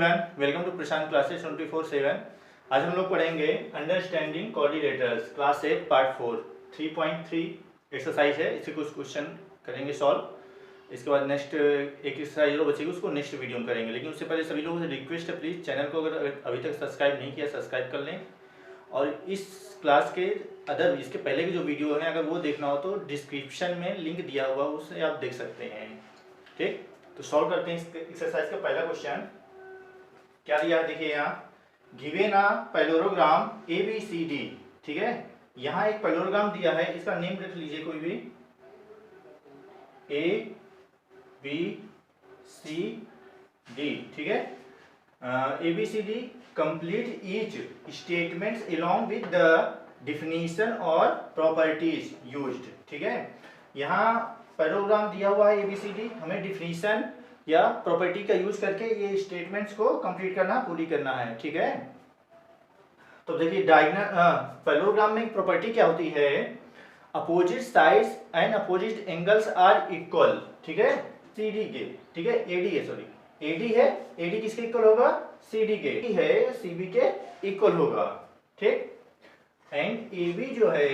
Everyone, welcome to Prashant classes 24/7। आज हम लोग पढ़ेंगे understanding coordinators class 8 part 4 3.3 exercise है। इससे कुछ क्वेश्चन करेंगे सॉल्व। इसके बाद नेक्स्ट एक एक्सरसाइज और बचेगी, उसको नेक्स्ट वीडियो में करेंगे। लेकिन उससे पहले सभी लोगों से रिक्वेस्ट है, प्लीज़ चैनल को अगर अभी तक सब्सक्राइब नहीं किया सब्सक्राइब कर लें। और इस क्लास के अदर इसके पहले की जो वीडियो हैं अगर वो देखना हो तो डिस्क्रिप्शन में लिंक दिया हुआ उससे आप देख सकते हैं। ठीक, तो सॉल्व करते हैं इस एक्सरसाइज का पहला क्वेश्चन। क्या दिया है देखिए, यहाँ गिवन अ पैरेललोग्राम ABCD। ठीक है, यहाँ एक पैरेललोग्राम दिया है, इसका नेम रख लीजिए कोई भी, ABCD। ठीक है, ABCD complete each statements along with the definition और प्रॉपर्टीज यूज्ड। ठीक है, यहाँ पैरेललोग्राम दिया हुआ है ABCD, हमें डिफिनीशन या प्रॉपर्टी का यूज करके ये स्टेटमेंट्स को कंप्लीट करना, पूरी करना है। ठीक है, तो देखिए पैरेललोग्राम में प्रॉपर्टी क्या होती है, opposite sides and opposite angles are equal. ठीक है, CD के, ठीक है AD है, सॉरी AD है, AD किसके इक्वल होगा, CD के है, CB के इक्वल होगा। ठीक, एंड AB जो है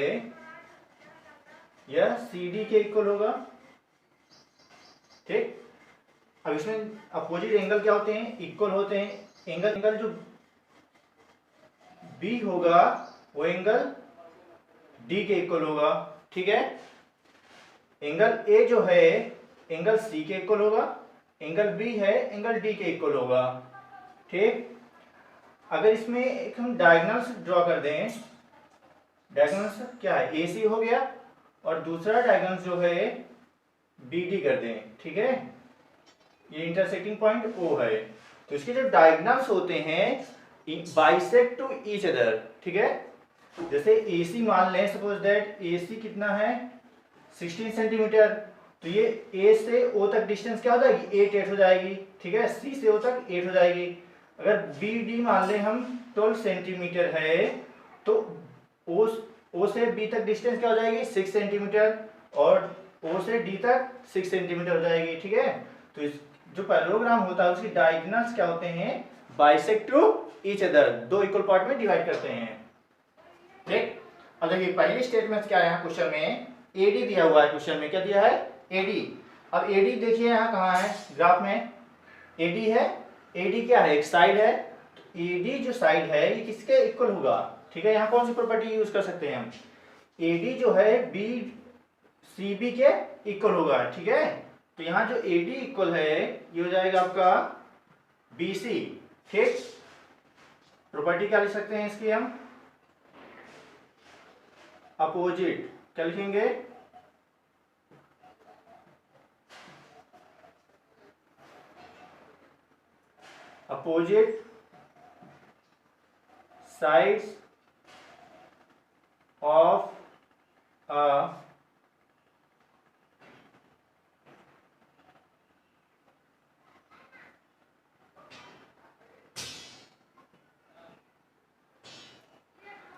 यह CD के इक्वल होगा। ठीक, अब इसमें अपोजिट एंगल क्या होते हैं, इक्वल होते हैं। एंगल जो B होगा वो एंगल D के इक्वल होगा। ठीक है, एंगल A जो है एंगल C के इक्वल होगा, एंगल B है एंगल D के इक्वल होगा। ठीक, अगर इसमें एक हम डायगोनल्स ड्रॉ कर दें, डायगोनल्स क्या है, AC हो गया और दूसरा डायगोनल जो है BD कर दें। ठीक है, ये इंटरसेक्टिंग पॉइंट O है, तो इसके जो डायगोनल्स होते हैं बाइसेक्ट टू ईच अदर। ठीक है, जैसे AC मान लें, सपोज दैट AC कितना है 16 सेंटीमीटर, तो ये A से O तक डिस्टेंस क्या हो जाएगी, 8 हो जाएगी। ठीक है, C से O तक 8 हो जाएगी। अगर BD मान लें हम 12 सेंटीमीटर है, तो O से B तक डिस्टेंस क्या हो जाएगी 6 सेंटीमीटर, और O से D तक 6 सेंटीमीटर हो जाएगी। ठीक है, तो इस जो पैरेललोग्राम होता है उसकी डायगोनल्स क्या होते हैं, बाइसेक्ट टू ईच अदर, दो इक्वल पार्ट में डिवाइड करते हैं। ठीक, अब देखिए पहली स्टेटमेंट क्या है, यहाँ क्वेश्चन में AD दिया हुआ है, क्वेश्चन में क्या दिया है AD। अब AD देखिए यहाँ कहाँ है, ग्राफ में AD है, AD क्या है, एक साइड है, तो AD जो साइड है ये किसके इक्वल होगा। ठीक है, यहाँ कौन सी प्रॉपर्टी यूज कर सकते हैं हम, AD जो है CB के इक्वल होगा। ठीक है, तो यहाँ जो AD इक्वल है ये हो जाएगा आपका BC। ठीक, प्रॉपर्टी क्या लिख सकते हैं इसकी हम, अपोजिट क्या लिखेंगे, opposite sides of a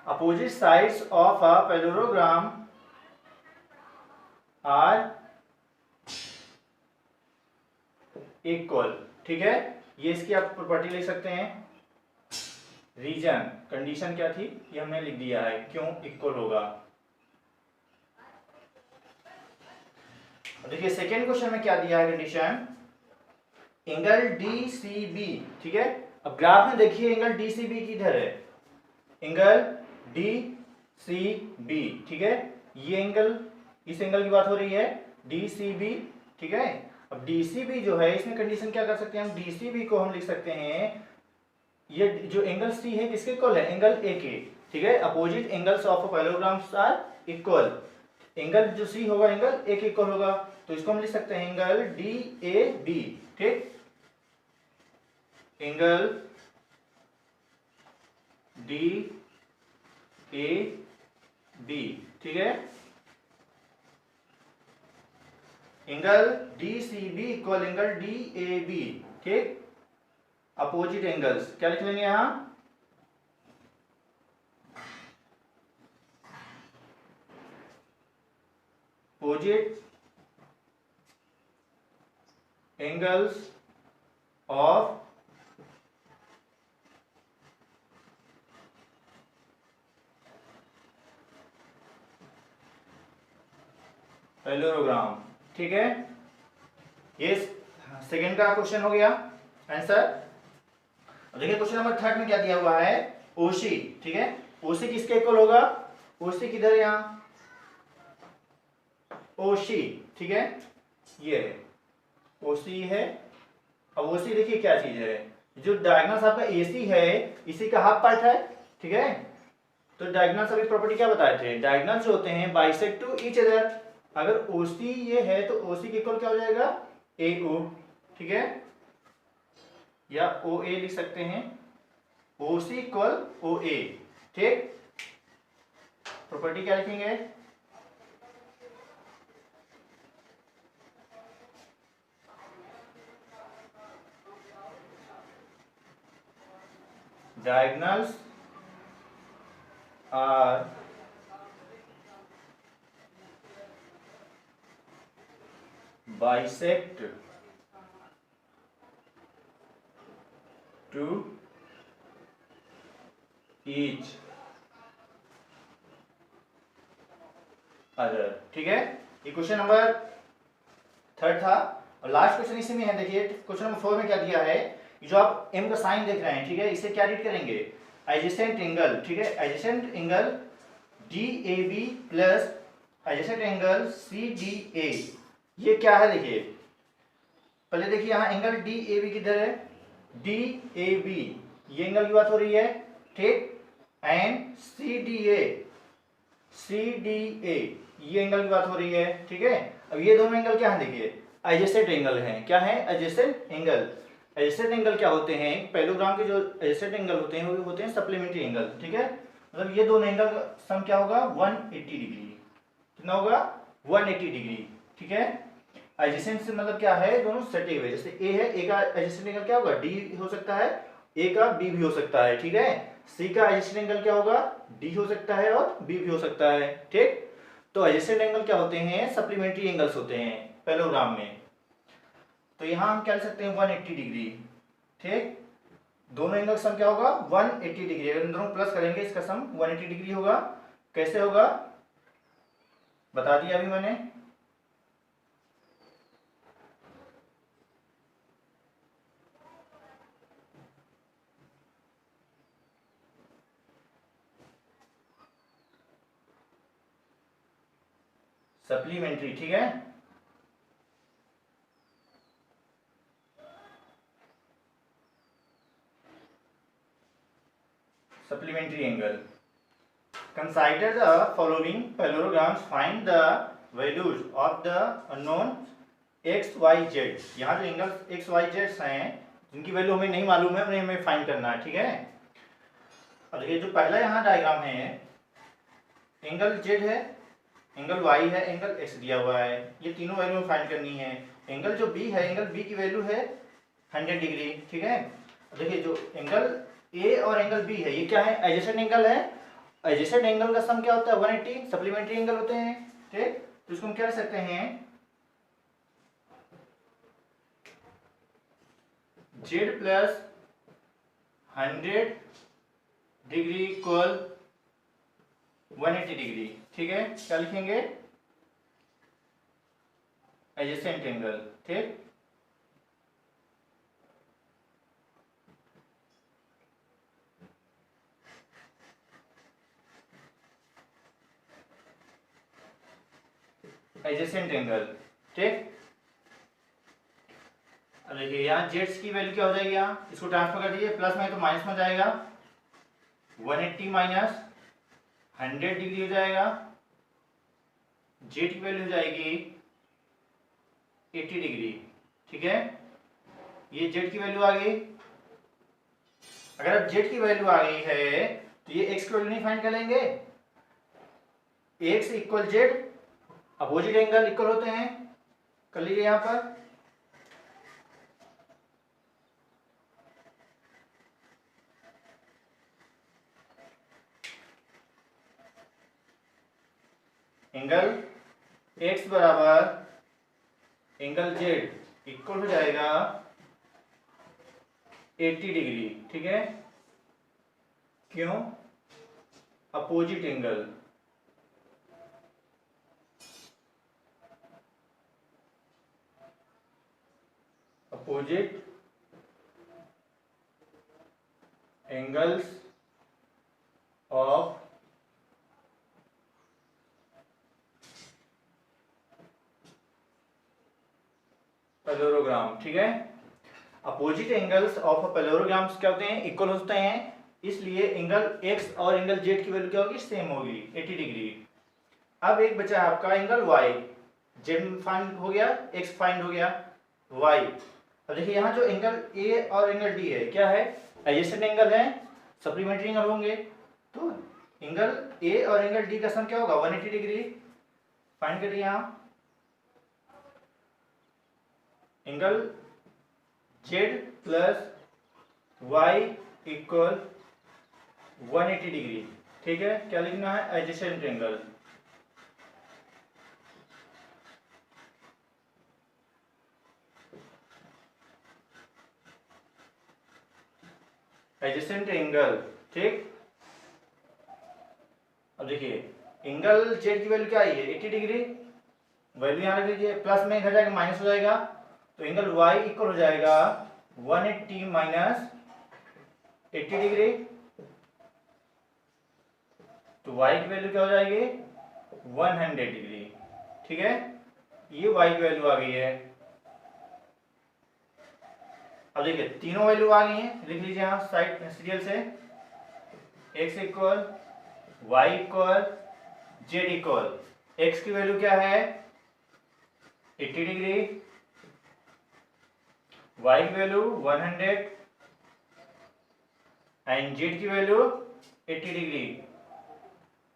opposite sides of a parallelogram are equal। ठीक है, ये इसकी आप प्रॉपर्टी लिख सकते हैं। रीजन, कंडीशन क्या थी ये हमने लिख दिया है, क्यों इक्वल होगा। देखिए सेकेंड क्वेश्चन में क्या दिया है कंडीशन, एंगल DCB। ठीक है, अब ग्राफ में देखिए एंगल DCB किधर है, एंगल DCB। ठीक है, ये एंगल, इस एंगल की बात हो रही है DCB। ठीक है, अब DCB जो है इसमें कंडीशन क्या कर सकते हैं हम, DCB को हम लिख सकते हैं, ये जो एंगल C है किसके इक्वल है, एंगल A के। ठीक है, opposite angles of parallelograms are equal, angle जो C होगा एंगल A के इक्वल होगा, तो इसको हम लिख सकते हैं एंगल DAB। ठीक, एंगल DAB। ठीक है, angle DCB equal angle DAB। ठीक, अपोजिट एंगल्स क्या लिख लेंगे यहां, अपोजिट एंगल्स of पैरेललोग्राम, ठीक है। ये सेकंड का क्वेश्चन हो गया आंसर। अब देखिए क्वेश्चन नंबर थर्ड में क्या दिया हुआ है, ओसी, ठीक है। ओसी किसके इक्वल होगा, ओसी किधर है, यहाँ ओसी, ठीक है, ये है ओसी है। अब ओसी देखिए क्या चीज है, जो डायगोनल आपका एसी है इसी का हाफ पार्ट है, ठीक है। तो डायगोनल अभी प्रॉपर्टी क्या बताए थे, डायगोनल जो होते हैं बाइसेक्ट टू ईच अदर। अगर ओसी ये है तो ओसी के इक्वल क्या हो जाएगा, AO, ठीक है, या OA लिख सकते हैं, OC इक्वल OA, ठीक। प्रॉपर्टी क्या लिखेंगे, diagonals are bisect to each other, ठीक है। ये क्वेश्चन नंबर थर्ड था और लास्ट क्वेश्चन इसी में है। देखिए क्वेश्चन नंबर 4 में क्या दिया है, जो आप m का साइन देख रहे हैं, ठीक है, इसे क्या रीड करेंगे, एडजेसेंट एंगल, ठीक है, adjacent angle DAB plus adjacent angle CDA। ये क्या है, देखिए पहले देखिए यहाँ एंगल DAB किधर है, DAB ये एंगल की बात हो रही है, ठीक, एंड CDA ये एंगल की बात हो रही है, ठीक है। अब ये दोनों एंगल क्या है, देखिए एडजेसेंट एंगल हैं, क्या है, एडजेसेंट एंगल। एडजेसेंट एंगल क्या होते हैं, पैरेललोग्राम के जो एडजेसेंट एंगल होते हैं वो होते हैं सप्लीमेंट्री एंगल, ठीक है। मतलब ये दोनों एंगल का सम क्या होगा, 180 डिग्री, कितना होगा, 180 डिग्री, ठीक है। एडजेसेंट से मतलब क्या है, दोनों सटे हुए, जैसे ए है, ए का एडजेसेंट एंगल क्या होगा, डी हो सकता है, ए का बी भी हो सकता है, ठीक है। सी का एडजेसेंट एंगल क्या होगा, डी हो सकता है और बी भी हो सकता है, ठीक। तो एडजेसेंट एंगल क्या होते हैं, सप्लीमेंट्री एंगल्स होते हैं पैरेललोग्राम में। तो यहां हम क्या लिख सकते हैं, 180 डिग्री, ठीक। दोनों एंगल सम क्या होगा, 180 डिग्री। अगर दोनों प्लस करेंगे इसका सम 180 डिग्री होगा। कैसे होगा बता दिया अभी मैंने। सप्लीमेंट्री, ठीक है, supplementary angle. Consider the following parallelograms. Find the values of the unknown x, y, z. यहाँ जो एंगल्स x, y, z हैं जिनकी वैल्यू हमें नहीं मालूम है, उन्हें हमें फाइंड करना है, ठीक है। अब देखिए जो पहला यहाँ डायग्राम है, एंगल z है, एंगल y है, एंगल x दिया हुआ है, ये तीनों वैल्यू हमें फाइंड करनी है। एंगल जो b है, एंगल b की वैल्यू है 100 डिग्री, ठीक है। देखिए जो एंगल ए और एंगल बी है ये क्या है, एडजेसेंट एंगल है। एडजेसेंट एंगल का सम क्या होता है, 180, सप्लीमेंट्री एंगल होते हैं, ठीक। तो इसको हम क्या लिख सकते हैं, Z plus 100 degree equal 180 degree, ठीक है। क्या लिखेंगे, एडजेसेंट एंगल, ठीक। एडजेसेंट एंगल, ठीक। अब देखिए यहाँ जेड्स की वैल्यू क्या हो जाएगी, यहाँ इसको ट्रांसफर कर दीजिए, प्लस में तो माइनस में जाएगा, 180 माइनस 100 डिग्री हो जाएगा, जेड की वैल्यू हो जाएगी 80 डिग्री, ठीक है। ये जेड की वैल्यू आ गई। अगर अब जेड की वैल्यू आ गई है तो ये एक्स की वैल्यू नहीं फाइंड कर लेंगे, x equal Z, opposite angle equal होते हैं, कर लीजिए यहां पर। एंगल x बराबर एंगल z इक्वल हो जाएगा 80 डिग्री, ठीक है। क्यों, opposite angle, opposite angles of parallelogram. ठीक है, अपोजिट एंगल्स ऑफ पैरेललोग्राम्स क्या होते हैं, इक्वल होते हैं, इसलिए एंगल x और एंगल z की वैल्यू क्या होगी, सेम होगी 80 डिग्री। अब एक बचा है आपका एंगल y, z फाइंड हो गया, x फाइंड हो गया, y। अब देखिए यहाँ जो एंगल a और एंगल d है क्या है, एडजेसेंट एंगल है, सप्लीमेंट्री एंगल होंगे, तो एंगल a और एंगल d का सम क्या होगा 180 डिग्री। फाइंड करिए यहाँ angle z plus y equal 180 degree. ठीक है, क्या लिखना है, एडजेसेंट एंगल। एडजेसेंट एंगल, ठीक। अब देखिए एंगल z की वैल्यू क्या आई है 80 डिग्री, वैल्यू यहाँ रख लीजिए, प्लस में इधर जाके माइनस हो जाएगा, तो एंगल y इक्वल हो जाएगा 180 माइनस 80 डिग्री, तो y की वैल्यू क्या हो जाएगी 100 डिग्री। ठीक है, ये y की वैल्यू आ गई है। अब देखिए तीनों वैल्यू आ गई हैं, लिख लीजिए यहाँ साइड सीरियल से, x equal y equal z equal, x की वैल्यू क्या है 80 डिग्री, y की वैल्यू 100 एंड z की वैल्यू 80 डिग्री।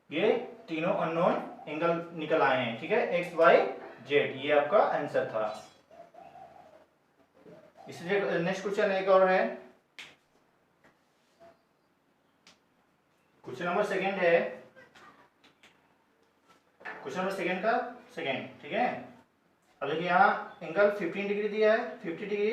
ये तीनों अननोन एंगल निकल आए हैं। ठीक है, x y z, ये आपका आंसर था। इसलिए नेक्स्ट क्वेश्चन एक और है, क्वेश्चन नंबर सेकंड है, क्वेश्चन नंबर सेकंड का सेकंड। ठीक है, अब देखिए यहाँ एंगल 15 डिग्री दिया है, 50 डिग्री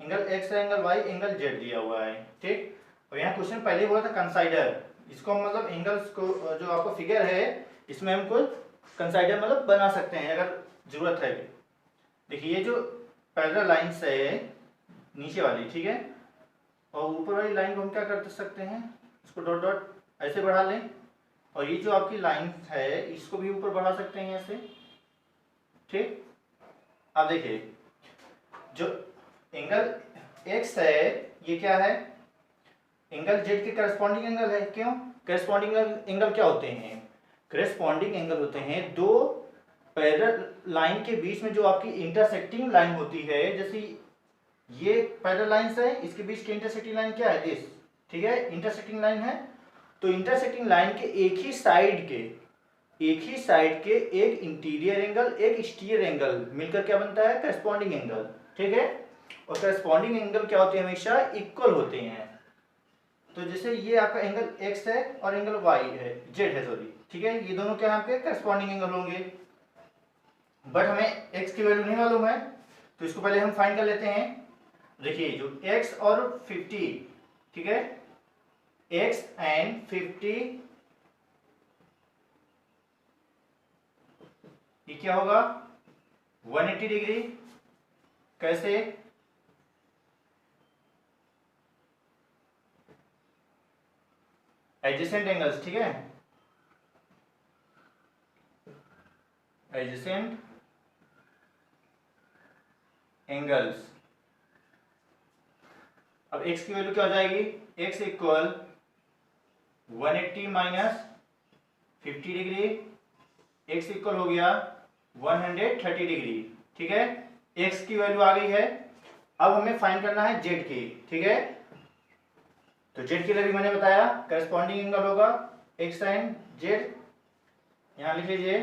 एंगल x है, एंगल y, एंगल z दिया हुआ है। ठीक, और यहाँ क्वेश्चन पहले हुआ था कंसाइडर, इसको हम मतलब एंगल्स को जो आपको फिगर है इसमें हमको कंसाइडर मतलब बना सकते हैं अगर जरूरत है। देखिए ये जो पैरेलल लाइंस है नीचे वाली, ठीक है, और ऊपर वाली लाइन को हम क्या कर सकते हैं, इसको डॉट डॉट ऐसे बढ़ा लें, और ये जो आपकी लाइन है इसको भी ऊपर बढ़ा सकते हैं ऐसे। ठीक, अब देखिए जो एंगल x है ये क्या है, एंगल z के करस्पॉन्डिंग एंगल है। क्यों, करस्पॉन्डिंग एंगल क्या होते हैं, करस्पॉन्डिंग एंगल होते हैं दो पैरेलल लाइन के बीच में जो आपकी इंटरसेक्टिंग लाइन होती है, जैसे ये पैरेलल लाइंस है, इसके बीच की इंटरसेक्टिंग लाइन क्या है दिस। ठीक है, इंटरसेक्टिंग लाइन है, तो इंटरसेक्टिंग लाइन के एक ही साइड के एक इंटीरियर एंगल एक एक्सटीरियर एंगल मिलकर क्या बनता है, करस्पॉन्डिंग एंगल। ठीक है, और करस्पॉन्डिंग एंगल क्या होते हैं, हमेशा इक्वल होते हैं। तो जैसे ये आपका एंगल x है और एंगल y है, z है सॉरी। ठीक है, ये दोनों क्या आपके करस्पॉन्डिंग एंगल होंगे, बट हमें x की वैल्यू नहीं मालूम है, तो इसको पहले हम फाइंड कर लेते हैं। देखिए जो x और 50, ठीक है, x एंड 50 ये क्या होगा 180 डिग्री। कैसे, एडजेसेंट एंगल्स। ठीक है, एडजेसेंट एंगल्स। अब x की वैल्यू क्या हो जाएगी, x equal 180 minus 50 degree, x equal हो गया 130 डिग्री। ठीक है, x की वैल्यू आ गई है, अब हमें फाइंड करना है z की। ठीक है, तो z के लिए भी मैंने बताया करस्पॉन्डिंग एंगल होगा x एंड z। यहां लिख लीजिए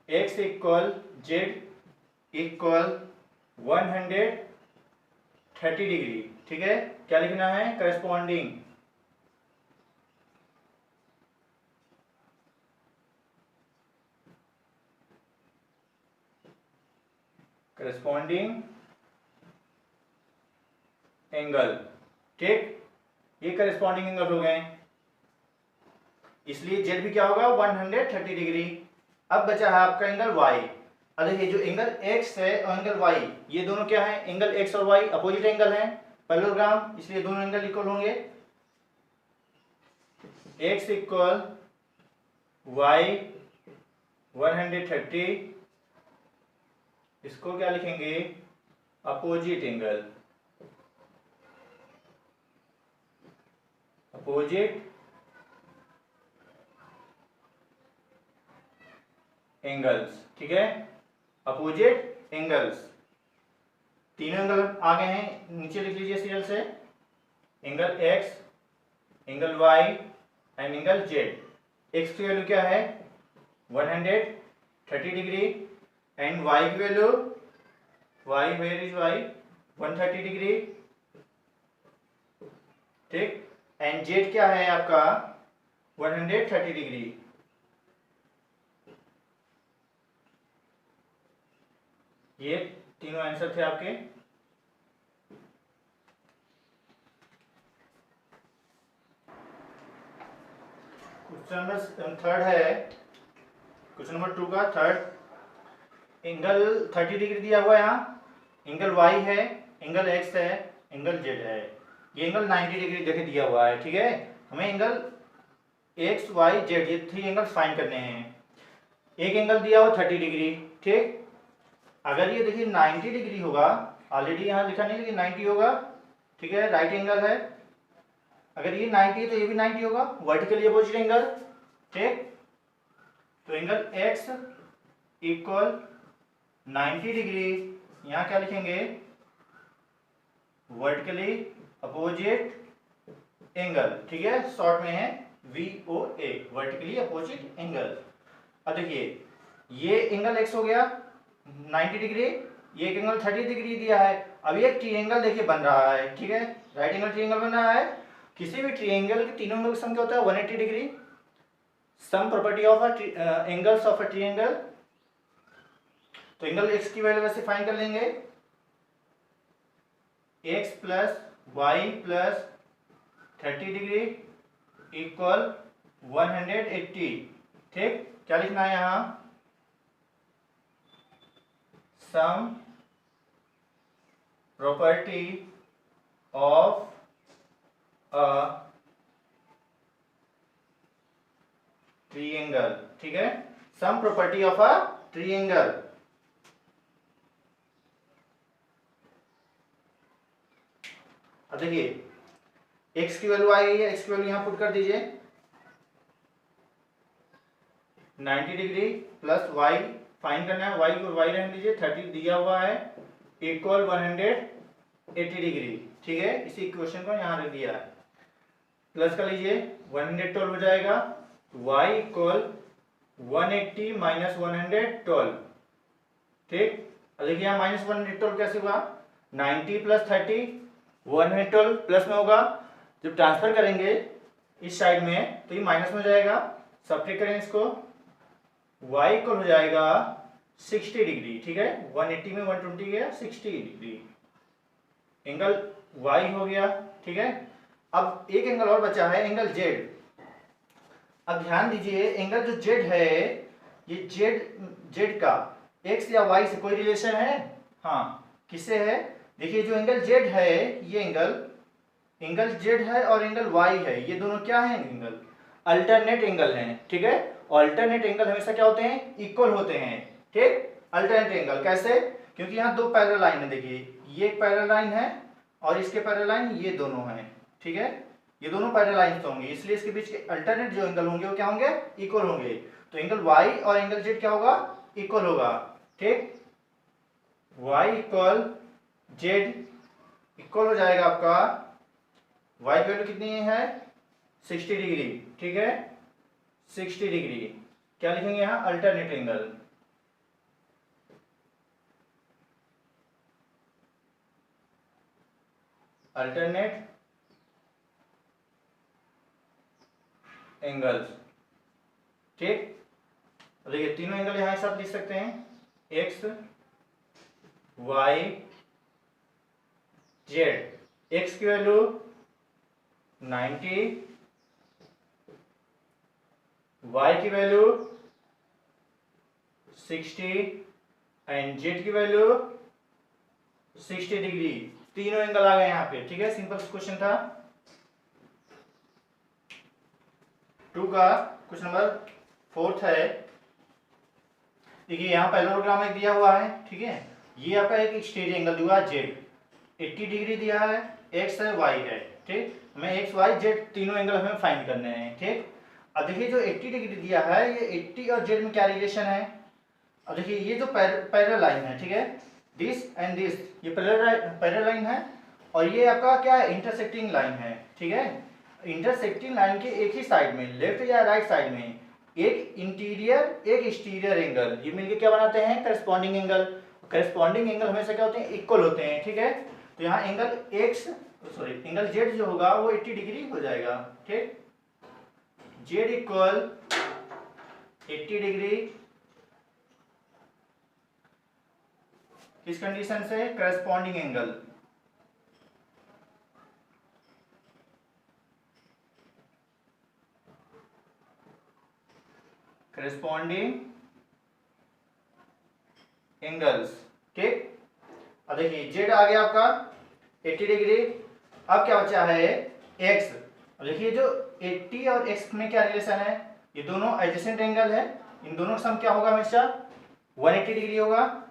x equal z equal 130 degree. ठीक है, क्या लिखना है, करस्पॉन्डिंग एंगल। ठीक, ये करस्पॉन्डिंग एंगल हो गए, इसलिए z भी क्या होगा 130 डिग्री। अब बचा है आपका एंगल y, अब देखिए जो एंगल एक्स है और एंगल वाई, ये दोनों क्या है, एंगल एक्स और वाई अपोजिट एंगल है, पैरेललोग्राम, इसलिए दोनों एंगल इक्वल होंगे। एक्स इक्वल वाई 130, इसको क्या लिखेंगे, अपोजिट एंगल, अपोजिट एंगल्स, ठीक है, अपोजिट एंगल्स, तीनों एंगल आ गए हैं, नीचे लिख लीजिए सीरियल से, angle X, angle Y and angle Z. X की वैल्यू क्या है 130 डिग्री एंड वाई की value, Y where is Y, 130 degree, ठीक, एंड जेड क्या है आपका 130 डिग्री। ये तीनों आंसर थे आपके। क्वेश्चन नंबर थर्ड है, क्वेश्चन नंबर 2 का थर्ड, एंगल 30 डिग्री दिया हुआ है, यहाँ एंगल वाई है, एंगल एक्स है, एंगल जेड है, ये एंगल 90 डिग्री देखे दिया हुआ है, ठीक है। हमें एंगल एक्स वाई जेड ये 3 एंगल फाइंड करने हैं। एक एंगल दिया हुआ 30 डिग्री, ठीक, अगर ये देखिए 90 डिग्री होगा, ऑलरेडी यहाँ लिखा नहीं लेकिन 90 होगा, ठीक है, राइट एंगल है, अगर ये 90 है तो ये भी 90 होगा, वर्टिकली अपोजिट एंगल, ठीक, तो एंगल x इक्वल 90 डिग्री, यहाँ क्या लिखेंगे, वर्टिकली अपोजिट एंगल, ठीक है, शॉर्ट में है VOA, वर्टिकली अपोजिट एंगल। अब देखिए ये एंगल x हो गया 90 डिग्री, ये एक एंगल 30 डिग्री दिया है। अब ये ट्रायंगल देखिए बन रहा है, ठीक है, राइट एंगल ट्रायंगल बन रहा है। किसी भी ट्रायंगल के तीनों एंगल का सम क्या होता है 180 degree, sum property of angles of a triangle. तो एंगल x की वैल्यू वैसे फाइंड कर लेंगे, x plus Y plus 30 degree equal 180, ठीक, क्या लिखना है यहाँ, sum property of a triangle, ठीक है, sum property of a triangle. अब देखिए x की वैल्यू आ गई है, x की वैल्यू यहां पुट कर दीजिए, 90 डिग्री प्लस y फाइंड करना है, y को y रहने दीजिए, 30 दिया हुआ है इक्वल 180 डिग्री, ठीक है, इसी इक्वेशन को यहां रख दिया है, प्लस कर लीजिए 112 हो जाएगा, y इक्वल 180 माइनस 112, ठीक, देखिए यहाँ माइनस 112 कैसे हुआ, 90 प्लस 30 112 प्लस में होगा, जब ट्रांसफर करेंगे इस साइड में तो ये माइनस में हो जाएगा, सब्ट्रैक्ट करें इसको, y इक्वल हो जाएगा 60 डिग्री, ठीक है, 180 में 120 गया 60 डिग्री, एंगल y हो गया, ठीक है। अब एक एंगल और बचा है एंगल z। अब ध्यान दीजिए एंगल जो z है, ये z का x या y से कोई रिलेशन है, हाँ, किससे है, देखिए जो एंगल z है, ये एंगल z है और एंगल y है, ये दोनों क्या है, एंगल अल्टरनेट एंगल हैं, ठीक है, अल्टरनेट एंगल हमेशा क्या होते हैं, इक्वल होते हैं, ठीक, अल्टरनेट एंगल कैसे, क्योंकि यहाँ दो पैरेलल लाइन है, देखिए ये एक पैरेलल लाइन है और इसके पैरेलल लाइन ये दोनों हैं, ठीक है, ये दोनों पैरेलल लाइन होंगे, इसलिए इसके बीच के अल्टरनेट जो एंगल होंगे वो क्या होंगे, इक्वल होंगे, तो एंगल y और एंगल z क्या होगा, इक्वल होगा, ठीक, y इक्वल z इक्वल हो जाएगा आपका, y की वैल्यू कितनी है 60 डिग्री, ठीक है, 60 डिग्री, क्या लिखेंगे यहाँ अल्टरनेट एंगल, अल्टरनेट एंगल्स, ठीक, देखिए तीनों एंगल यहां एक साथ लिख सकते हैं, x y z, x की वैल्यू 90, y की वैल्यू 60 एंड जेड की वैल्यू 60 डिग्री। तीनों एंगल आ गए यहाँ पे, ठीक है। सिंपल क्वेश्चन था। 2 का क्वेश्चन नंबर 4 है। देखिए यहाँ पैरेललोग्राम एक दिया हुआ है, ठीक है। ये आपका एक स्ट्रेट एंगल दिया जेड, 80 डिग्री दिया है, एक्स है, वाई है, ठीक। हमें एक्स वाई जेड तीनों एंगल हमें फाइंड करने हैं, ठीक। अब देखिए जो 80 डिग्री दिया है, ये 80 और जेड में क्या रिलेशन है। अब देखिए ये जो पैरेलल लाइन है, ठीक है, दिस एंड दिस, ये पैरेलल लाइन है, और ये आपका क्या है, इंटरसेक्टिंग लाइन है, ठीक है। इंटरसेक्टिंग लाइन के एक ही साइड में, लेफ्ट या राइट साइड में, एक इंटीरियर एक एक्सटीरियर एंगल, ये मिलके क्या बनाते हैं, करस्पॉन्डिंग एंगल। करस्पॉन्डिंग एंगल हमेशा क्या होते हैं, इक्वल होते हैं, ठीक है। तो यहाँ एंगल एंगल जेड जो होगा वो 80 डिग्री हो जाएगा, ठीक। जेड इक्वल 80 डिग्री किस कंडीशन से, करस्पॉन्डिंग एंगल। करस्पॉन्डिंग एंगल्स, ठीक। अब देखिए जेड आ गया आपका 80 डिग्री। अब क्या बचा है, एक्स। अब देखिए जो 80 और एक्स में क्या रिलेशन है, ये दोनों एडजेसेंट एंगल है, इन दोनों का सम क्या होगा, हमेशा 180 डिग्री होगा।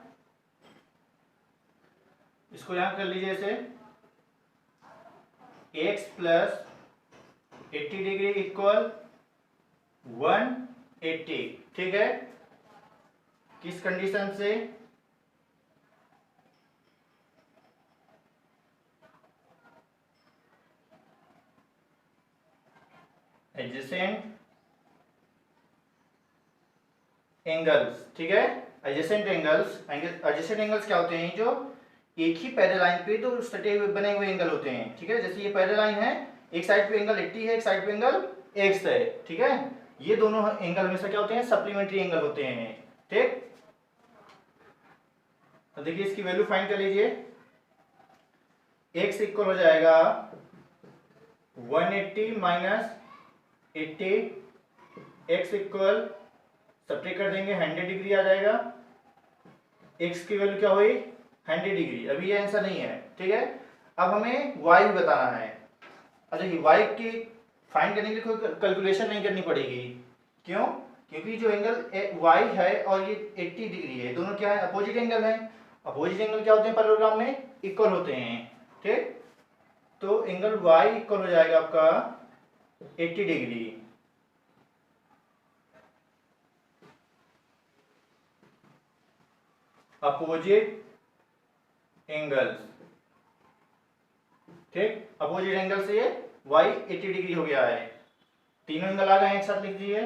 इसको यहां कर लीजिए इसे, एक्स प्लस 80 डिग्री इक्वल 180, ठीक है। किस कंडीशन से, एडजेसेंट एंगल्स, ठीक है। एडजेसेंट एंगल्स क्या होते हैं, जो एक ही पैरेलल लाइन पे दो सटे हुए बने हुए एंगल होते हैं, ठीक है। जैसे ये पैरेलल लाइन है, एक साइड पे एंगल 80 है, एक साइड पे एंगल x है, ठीक है। ये दोनों एंगल हमेशा क्या होते हैं, सप्लीमेंट्री एंगल होते हैं, ठीक। तो देखिए इसकी वैल्यू फाइंड कर लीजिए। x इक्वल हो जाएगा 180 माइनस 80, x इक्वल सब्ट्रैक्ट कर देंगे 100 डिग्री आ जाएगा। x की वैल्यू क्या हुई, 100 डिग्री। अभी ये आंसर नहीं है, ठीक है। अब हमें y भी बताना है। अच्छा ये y की फाइंड करने के लिए कोई कैलकुलेशन नहीं करनी पड़ेगी, क्यों, क्योंकि जो एंगल y है और ये 80 डिग्री है, दोनों क्या है, अपोजिट एंगल है। अपोजिट एंगल क्या होते हैं, पैरेललोग्राम में इक्वल होते हैं, ठीक। तो एंगल y इक्वल हो जाएगा आपका 80 डिग्री। अपोजिट एंगल्स, ठीक। अपोजिट एंगल से ये y 80 डिग्री हो गया है। तीनों एंगल आ गए हैं, एक साथ लिख दीजिए।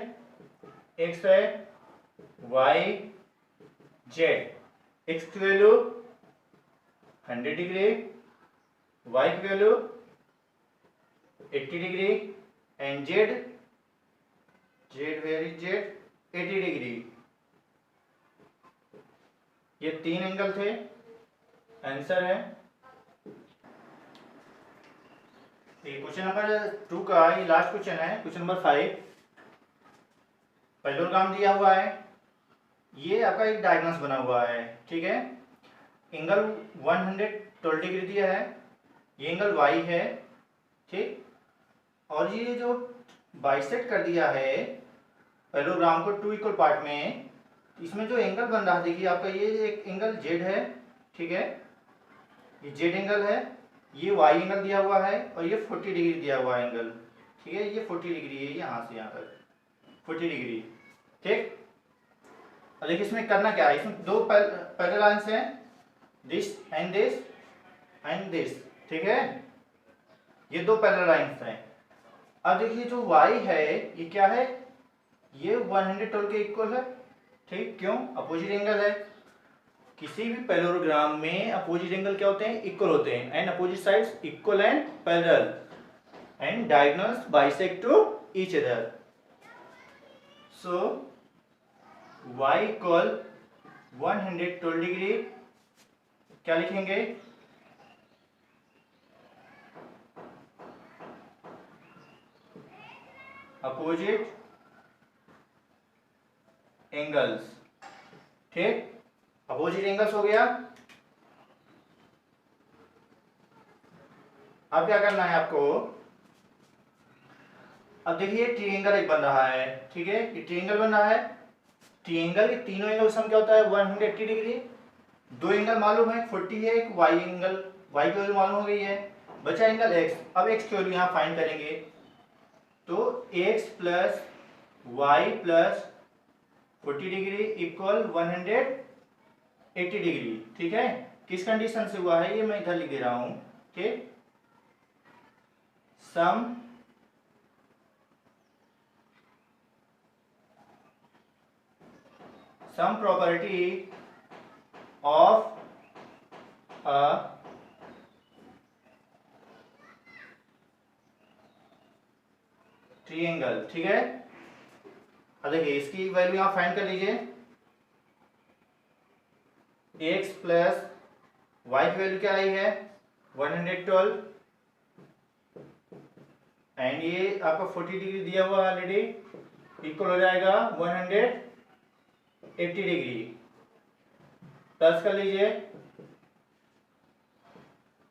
x है, y, z। x की वैल्यू 100 डिग्री, y की value 80 degree, and z, where is z, 80 degree. ये तीन एंगल थे, आंसर है। क्वेश्चन नंबर 2 का ये लास्ट क्वेश्चन है, क्वेश्चन नंबर 5। पैरेललोग्राम दिया हुआ है, ये आपका एक डायगोनल बना हुआ है, ठीक है। एंगल 112 डिग्री दिया है, ये एंगल y है, ठीक। और ये जो बाइसेक्ट कर दिया है पैरेललोग्राम को 2 इक्वल पार्ट में, इसमें जो एंगल बन रहा है, देखिए आपका ये एक एंगल z है, ठीक है, ये z एंगल है, ये y एंगल दिया हुआ है, और ये 40 डिग्री दिया हुआ है एंगल, ठीक है। ये 40 डिग्री है, यहाँ से यहाँ तक 40 डिग्री, ठीक। और देखिए इसमें करना क्या है, इसमें दो पैरेलल लाइंस हैं, this and this and this, ठीक है। ये दो पैरेलल लाइंस हैं। अब देखिए जो y है ये क्या है, ये 112 के इक्वल है, ठीक। क्यों, अपोजिट एंगल है। किसी भी पैरेललोग्राम में अपोजिट एंगल क्या होते हैं, इक्वल होते हैं, and opposite sides equal and parallel, and diagonals bisect to each other. So y equal 112 degree, क्या लिखेंगे, अपोजिट एंगल्स, ठीक। अपोजिट एंगल्स हो गया। अब क्या करना है आपको, अब देखिए ट्रायंगल एक बन रहा है, ठीक है, ये ट्रायंगल बन रहा है। ट्रायंगल के तीनों एंगल सम क्या होता है 180 डिग्री। दो एंगल मालूम है 40 है, एक वाई एंगल, वाई की वैल्यू मालूम हो गई है, बचा एंगल एक्स। अब एक्स की वैल्यू यहाँ फाइंड करेंगे, तो X plus Y plus 40 degree equal 180 degree, ठीक है। किस कंडीशन से हुआ है ये मैं इधर लिख दे रहा हूं, ठीक। सम property of a ट्रायंगल, ठीक है। अब देखिए इसकी वैल्यू आप फाइंड कर लीजिए, x प्लस वाई की वैल्यू क्या आई है 112, एंड ये आपका 40 डिग्री दिया हुआ है ऑलरेडी, इक्वल हो जाएगा 180 डिग्री। प्लस कर लीजिए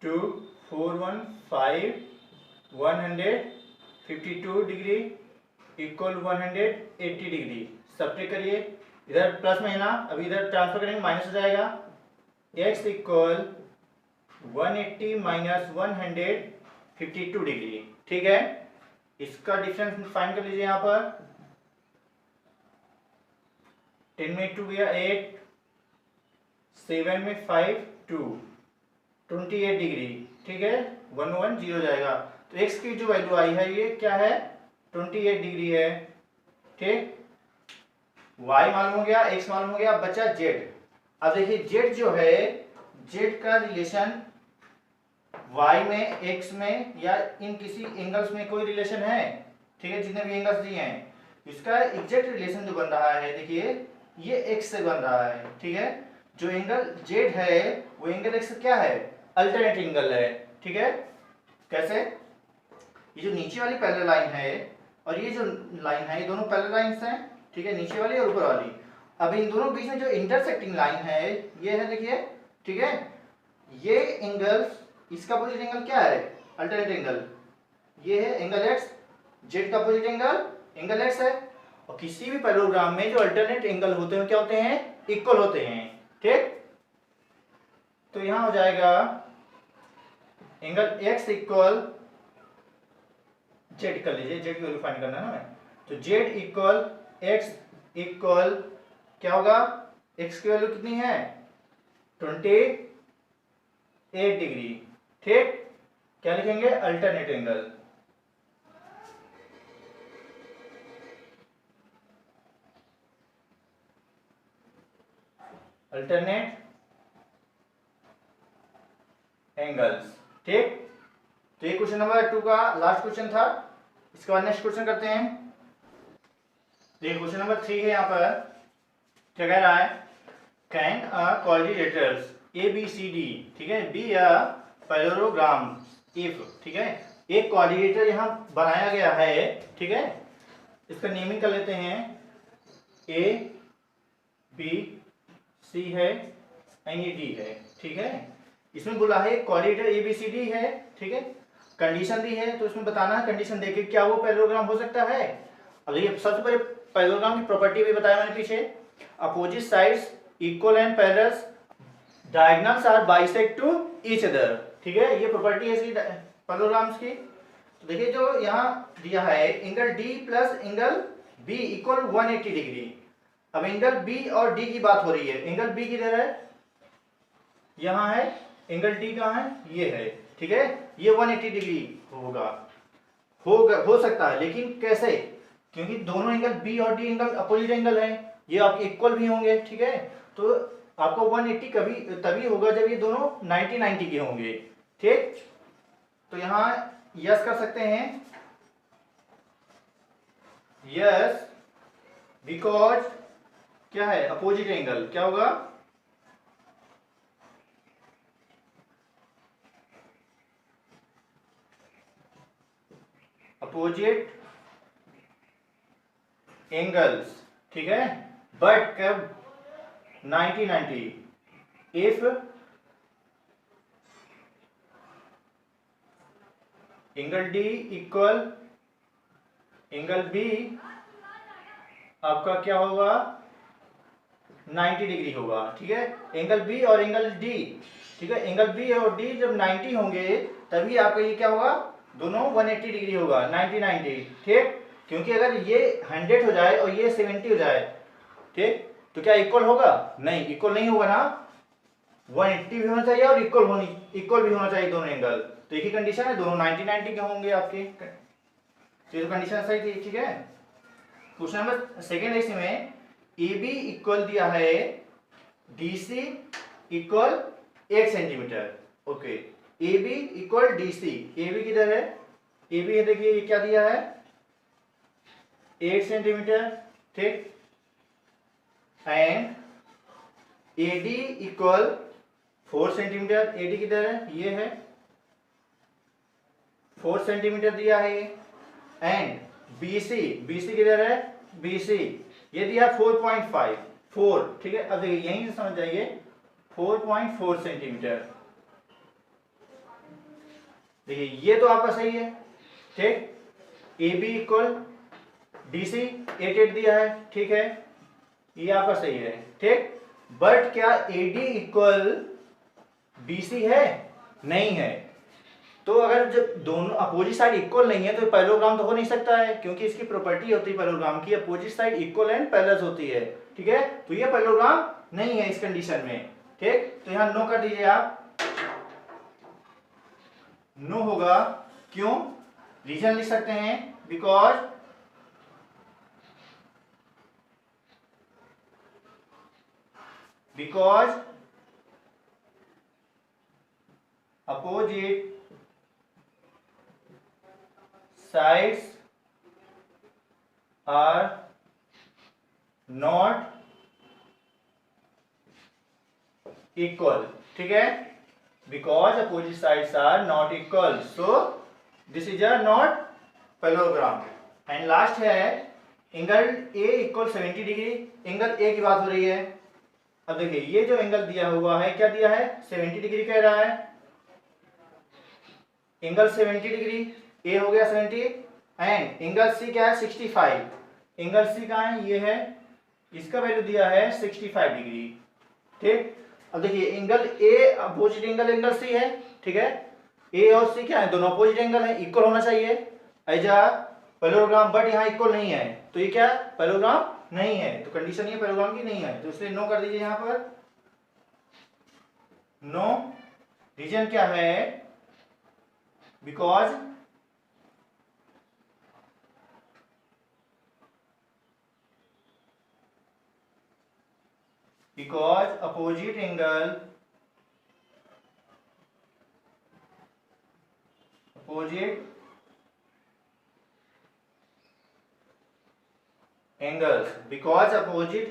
2 4 1 5 152 डिग्री इक्वल 180 डिग्री। सब्ट्रैक्ट करिए, इधर प्लस में है ना, अभी इधर ट्रांसफर करेंगे माइनस हो जाएगा। x इक्वल 180 माइनस 152 डिग्री, ठीक है। इसका डिफरेंस फाइंड कर लीजिए यहाँ पर, 10 में 2 गया 8, 7 में 5 2, 28 डिग्री, ठीक है, 110 हो जाएगा। तो x की जो वैल्यू आई है ये क्या है 28 डिग्री है, ठीक। y मालूम हो गया, x मालूम हो गया, बचा z। अब देखिए z जो है, z का रिलेशन y में x में या इन किसी एंगल्स में कोई रिलेशन है, ठीक है, जितने भी एंगल्स दिए हैं इसका एग्जैक्ट रिलेशन जो बन रहा है, देखिए ये x से बन रहा है, ठीक है। जो एंगल z है वो एंगल x क्या है, अल्टरनेट एंगल है, ठीक है। कैसे, ये जो नीचे वाली पैरेलल लाइन है और ये जो लाइन है ये दोनों पैरेलल लाइंस हैं, ठीक है, नीचे वाली और ऊपर वाली। अब इन दोनों बीच में जो इंटरसेक्टिंग लाइन है ये है, देखिए, ठीक है। ये एंगल, इसका अपोजिट एंगल क्या है अल्टरनेट एंगल, ये है एंगल x, z का अपोजिट एंगल x है। और किसी भी पैरेललोग्राम में जो अल्टरनेट एंगल होते हैं क्या होते हैं, इक्वल होते हैं, ठीक। तो यहां हो जाएगा एंगल x इक्वल z, कर लीजिए z की वैल्यू फाइंड करना है ना मैं, तो z इक्वल x इक्वल क्या होगा, x की वैल्यू कितनी है 28 डिग्री, ठीक। क्या लिखेंगे अल्टरनेट एंगल, अल्टरनेट एंगल्स, ठीक। तो ये क्वेश्चन नंबर 2 का लास्ट क्वेश्चन था। इसके बाद नेक्स्ट क्वेश्चन करते हैं। देखिए क्वेश्चन नंबर 3 है, यहाँ पर क्या कह रहा है, can a coordinators A B C D, ठीक है, बी अ पैरेललोग्राम इफ, ठीक है। एक कोऑर्डिनेटर यहाँ बनाया गया है, ठीक है। इसका नेमिंग कर लेते हैं, ए बी सी है एंड ये डी है, ठीक है। इसमें बोला है coordinator A B C D है, ठीक है। कंडीशन दी है तो इसमें बताना है कंडीशन देके क्या वो पैरेललोग्राम हो सकता है। अब ये सबसे पहले पैरेललोग्राम की प्रॉपर्टी भी बताया मैंने पीछे, opposite sides equal and parallels, diagonals are bisect to each other, ठीक है। ये प्रॉपर्टी है इसकी पैरेललोग्राम्स की। तो देखिए जो यहाँ दिया है angle D plus angle B equal 180 degree. अब एंगल बी और डी की बात हो रही है, एंगल बी किधर है, यहाँ है, एंगल डी कहाँ है, ये है, ठीक है। ये 180 डिग्री हो सकता है, लेकिन कैसे, क्योंकि दोनों एंगल बी और डी एंगल अपोजिट एंगल है, ये आपके इक्वल भी होंगे, ठीक है। तो आपको 180 कभी तभी होगा जब ये दोनों 90 के होंगे, ठीक। तो यहाँ यस कर सकते हैं, यस बिकॉज क्या है अपोजिट एंगल, क्या होगा अपोजिट एंगल्स, ठीक है। बट कब 90 if angle D equal angle B आपका क्या होगा 90 डिग्री होगा। ठीक है, एंगल बी और एंगल डी, ठीक है, एंगल बी और डी जब 90 होंगे तभी आपका ये क्या होगा, दोनों 180 डिग्री होगा, 90 ठीक। क्योंकि अगर ये 100 हो जाए और ये 70 हो जाए, ठीक, तो क्या इक्वल होगा, नहीं, इक्वल नहीं होगा ना, 180 भी होना चाहिए और इक्वल भी होना चाहिए दोनों एंगल। तो एक ही कंडीशन है, दोनों 90 के होंगे आपके, तो ये कंडीशन सही थी। ठीक है, क्वेश्चन नंबर सेकेंड है, इसमें ए बी इक्वल दिया है D C equal 8 centimetre. Okay, A B equal D C, A B किधर है, ए बी है, देखिए ये क्या दिया है 8 सेंटीमीटर, ठीक, and A D equal 4 centimetre, A D किधर है, ये है 4 सेंटीमीटर दिया है ये, and B C, B C किधर है, बी सी ये दिया 4.5, 4, ठीक है। अब देखिए यहीं से समझ जाइए 4.4 सेंटीमीटर, देखिए ये तो आपका सही है, ठीक, A B equal D C 8 दिया है, ठीक है, ये आपका सही है, ठीक। बट क्या A D equal B C है, नहीं है। तो अगर जब दोनों अपोजिट साइड इक्वल नहीं है तो पैरेललोग्राम तो हो नहीं सकता है, क्योंकि इसकी प्रॉपर्टी होती है पैरेललोग्राम की, opposite side equal and parallel होती है, ठीक है। तो ये पैरेललोग्राम नहीं है इस कंडीशन में, ठीक। तो यहां नो कर दीजिए आप, नो होगा, क्यों, रीजन लिख सकते हैं, because opposite sides are not equal, ठीक है, because opposite sides are not equal, so this is a not parallelogram। And last है एंगल ए इक्वल 70 डिग्री, एंगल ए की बात हो रही है। अब देखिए ये जो एंगल दिया हुआ है, क्या दिया है 70 डिग्री कह रहा है, एंगल 70 डिग्री, ए हो गया 70, एंड एंगल सी क्या है 65, एंगल सी कहाँ है, ये है, इसका वैल्यू दिया है 65 डिग्री, ठीक। अब देखिए angle A opposite angle C है, ठीक है, ए और सी क्या है, दोनों अपोजिट एंगल है, इक्वल होना चाहिए एज अ पैरेललोग्राम, बट यहाँ इक्वल नहीं है, तो ये क्या पैरेललोग्राम नहीं है, तो कंडीशन ये पैरेललोग्राम की नहीं है, तो इसलिए नो कर दीजिए यहाँ पर, नो। रीजन क्या है, because opposite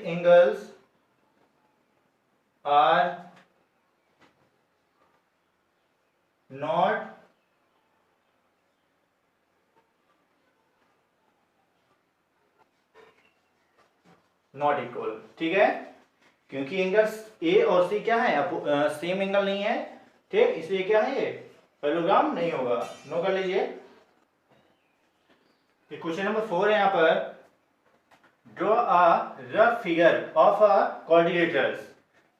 angles are not equal, ठीक है, क्योंकि एंगल्स ए और सी क्या है, सेम एंगल नहीं है, ठीक, इसलिए क्या है ये पैरेललोग्राम नहीं होगा, नो कर लीजिए। क्वेश्चन नंबर 4 है यहाँ पर, draw a rough figure of a quadrilaterals,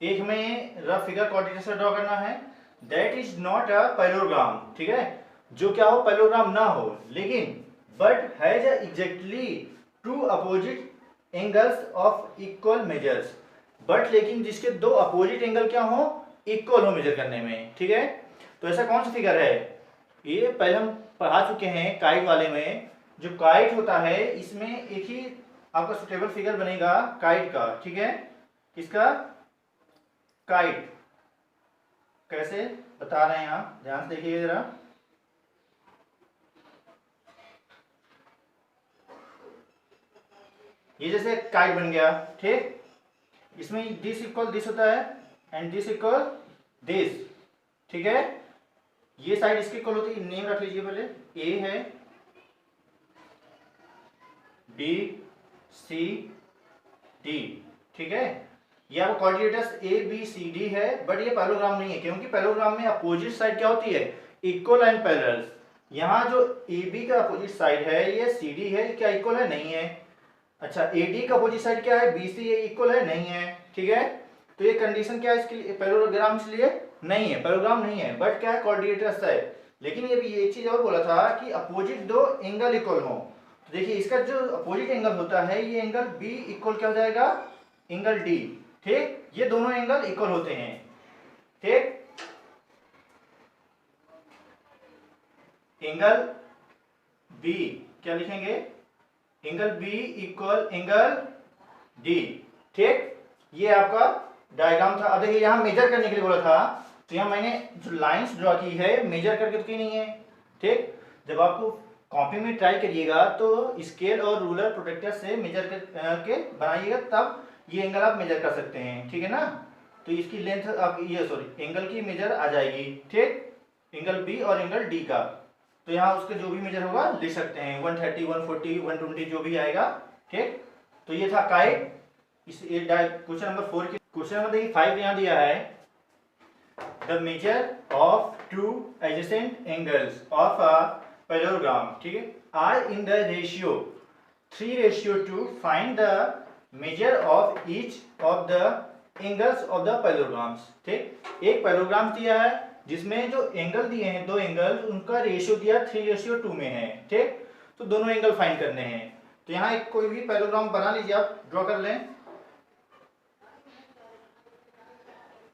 एक में रफ फिगर क्वाड्रिलेटरस ड्रॉ करना है, that is not a parallelogram, ठीक है, जो क्या हो पैरेललोग्राम ना हो, लेकिन but has exactly two opposite angles of equal measures, but लेकिन जिसके दो अपोजिट एंगल क्या हो, इक्वल हो मेजर करने में, ठीक है। तो ऐसा कौन सा फिगर है, ये पहले हम पढ़ा चुके हैं काइट वाले में, जो काइट होता है इसमें एक ही आपका सुटेबल फिगर बनेगा काइट का, ठीक है, किसका, काइट, कैसे बता रहे हैं आप, ध्यान से देखिए जरा, ये जैसे काइट बन गया, ठीक, इसमें दिस इक्वल दिस होता है एंड दिस इक्वल दिस, ठीक है, ये साइड इसके इक्वल होती है, नेम रख लीजिए पहले, ए है, बी सी डी, ठीक है, ये आपको coordinators A B C D है, बट ये पैरेललोग्राम नहीं है, क्योंकि पैरेललोग्राम में अपोजिट साइड क्या होती है, इक्वल एंड पैरेलल। यहाँ जो ए बी का अपोजिट साइड है ये सी डी है, क्या इक्वल है, नहीं है। अच्छा, ए डी का अपोजिट साइड क्या है, बी सी, ये इक्वल है, नहीं है, ठीक है। तो ये कंडीशन क्या है इसके लिए, पैरेललोग्राम इसलिए नहीं है, पैरेललोग्राम नहीं है, बट क्या है, कोऑर्डिनेटर्स है। लेकिन ये भी एक चीज और बोला था कि अपोजिट दो एंगल इक्वल हो। तो देखिए इसका जो अपोजिट एंगल होता है ये एंगल बी इक्वल क्या हो जाएगा, एंगल डी, ठीक। ये दोनों एंगल इक्वल होते हैं, ठीक। एंगल बी क्या लिखेंगे, angle B equal angle D, ठीक। ये आपका डायग्राम था। अब देखिए यहाँ मेजर करने के लिए बोला था, तो यहाँ मैंने जो लाइंस ड्रॉ की है मेजर करके तो की नहीं है, ठीक। जब आपको कॉपी में ट्राई करिएगा तो स्केल और रूलर प्रोटेक्टर से मेजर करके बनाइएगा, तब ये एंगल आप मेजर कर सकते हैं, ठीक है ना। तो इसकी लेंथ आप ये सॉरी एंगल की मेजर आ जाएगी, ठीक, एंगल बी और एंगल डी का। तो यहाँ उसके जो भी मेजर होगा लिख सकते हैं, 130, 140, 120 जो भी आएगा, ठीक। तो ये था काइट। इस क्वेश्चन नंबर 4 की क्वेश्चन नंबर देखिए 5 यहाँ दिया है, the measure of two adjacent angles of a parallelogram, ठीक है, are in the ratio 3:2, find the measure of each of the angles of the parallelograms, ठीक। एक पैरेललोग्राम दिया है जिसमें जो एंगल दिए हैं, दो एंगल, उनका रेशियो दिया 3:2 में है, ठीक। तो दोनों एंगल फाइंड करने हैं। तो यहाँ एक कोई भी पैरेललोग्राम बना लीजिए, आप ड्रॉ कर लें।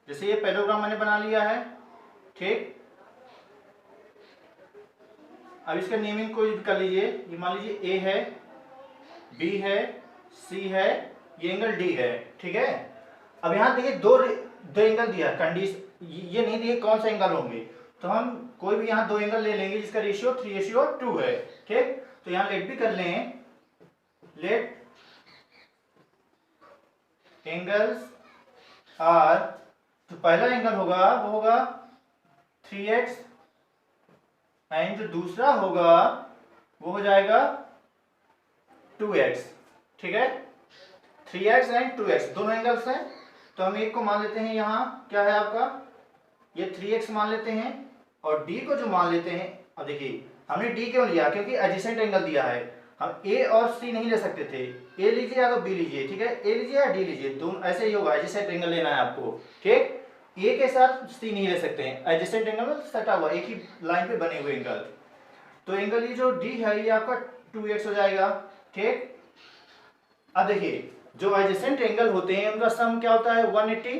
जैसे ये पैरेललोग्राम मैंने बना लिया है, ठीक। अब इसका नेमिंग को कर लीजिए। ये मान लीजिए ए है, बी है, सी है, ये एंगल डी है, ठीक है। अब यहाँ देखिए दो एंगल दिया, कंडीशन ये नहीं दिए कौन सा एंगल होंगे, तो हम कोई भी यहाँ दो एंगल ले लेंगे जिसका रेशियो 3:2 है, ठीक। तो यहाँ लेट भी कर लें, लेट एंगल्स आर, तो पहला एंगल होगा वो होगा 3x एंड जो दूसरा होगा वो हो जाएगा 2x, ठीक है। 3x एंड 2x दोनों एंगल्स हैं, तो हम एक को मान लेते हैं, यहाँ क्या है आपका, ये 3x मान लेते हैं, और d को जो मान लेते हैं। अब देखिए हमने d क्यों लिया, क्योंकि एडजेसेंट एंगल दिया है, हम a और c नहीं ले सकते थे, a लीजिए या तो b लीजिए, ठीक है, a लीजिए या d लीजिए, दोनों ऐसे ही होगा, एडजेसेंट एंगल लेना है आपको, ठीक। a के साथ c नहीं ले सकते हैं, एडजेसेंट एंगल में सटा हुआ एक ही लाइन पे बने हुए एंगल। तो एंगल ये जो d है ये आपका 2x हो जाएगा, ठीक। अब देखिए जो एडजेसेंट एंगल होते हैं उनका सम क्या होता है, 180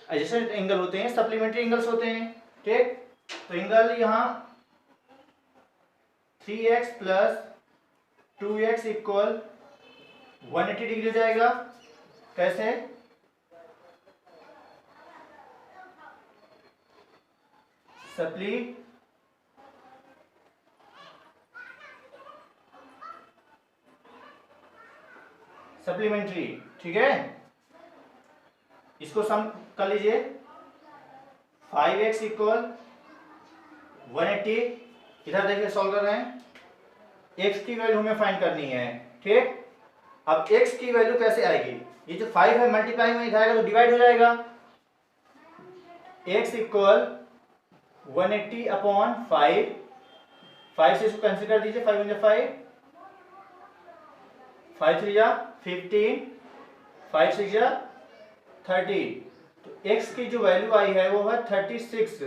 एडजेसेंट एंगल होते हैं, सप्लीमेंट्री एंगल्स होते हैं, ठीक। तो एंगल यहाँ 3x plus 2x equal 180 degree हो जाएगा। कैसे, सप्लीमेंट्री, ठीक है। इसको सम कर लीजिए, 5x इक्वल 180, इधर देखिए सॉल्व कर रहे हैं, x की वैल्यू हमें फाइंड करनी है, ठीक। अब x की वैल्यू कैसे आएगी, ये जो 5 है मल्टीप्लाई में इधर आएगा तो डिवाइड हो जाएगा, x इक्वल 180 अपॉन 5 से इसको कैंसिल कर दीजिए, 5 × 5, 5 3 जा 15, 5 6 जा 30। तो x की जो वैल्यू आई है वो है 36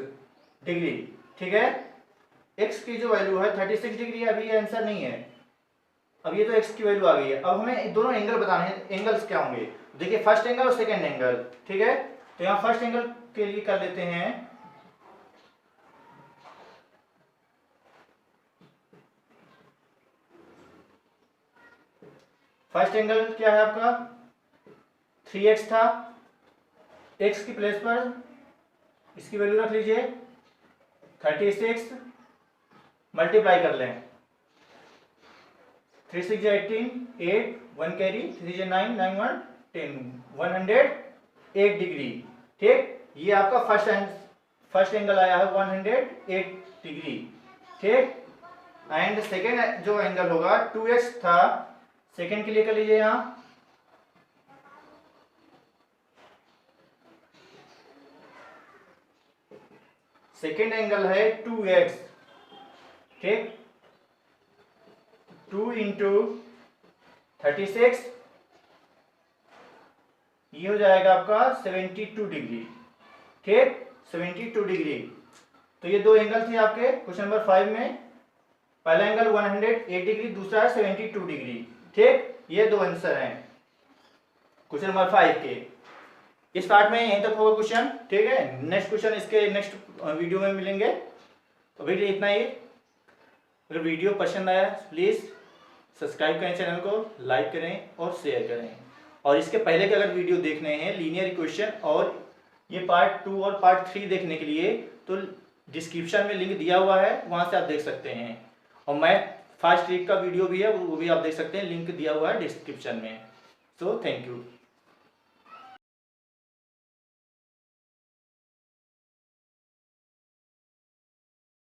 डिग्री, ठीक है। x की जो वैल्यू है 36 डिग्री, अभी ये आंसर नहीं है, अब ये तो x की वैल्यू आ गई है। अब हमें दोनों एंगल बताने हैं, एंगल्स क्या होंगे, देखिए फर्स्ट एंगल और सेकंड एंगल, ठीक है। तो यहाँ फर्स्ट एंगल के लिए कर लेते हैं, फर्स्ट एंगल क्या है आपका 3x था, x की प्लेस पर इसकी वैल्यू रख लीजिए 36, मल्टीप्लाई कर लें, 3 6 18, 8 1 कैरी, 3 9 9 1 10, 108 डिग्री, ठीक। ये आपका फर्स्ट एंगल आया है 108 डिग्री, ठीक। एंड सेकेंड जो एंगल होगा 2x था, सेकेंड के लिए कर लीजिए यहाँ सेकेंड एंगल है 2x, ठीक, 2 इंटू 36, ये हो जाएगा आपका 72 डिग्री, ठीक, 72 डिग्री। तो ये दो एंगल थे आपके क्वेश्चन नंबर 5 में। पहला एंगल 108 डिग्री, दूसरा है 72 डिग्री, ठीक। ये दो आंसर हैं क्वेश्चन नंबर 5 के। इस पार्ट में यहीं तक होगा क्वेश्चन, ठीक है। नेक्स्ट क्वेश्चन इसके नेक्स्ट वीडियो में मिलेंगे। तो वीडियो इतना ही। अगर वीडियो पसंद आया प्लीज़ सब्सक्राइब करें चैनल को, लाइक करें और शेयर करें। और इसके पहले के अगर वीडियो देखने हैं लीनियर इक्वेशन और ये पार्ट 2 और पार्ट 3 देखने के लिए, तो डिस्क्रिप्शन में लिंक दिया हुआ है, वहाँ से आप देख सकते हैं। और मैथ फास्ट ट्रिक का वीडियो भी है, वो भी आप देख सकते हैं, लिंक दिया हुआ है डिस्क्रिप्शन में। So thank you.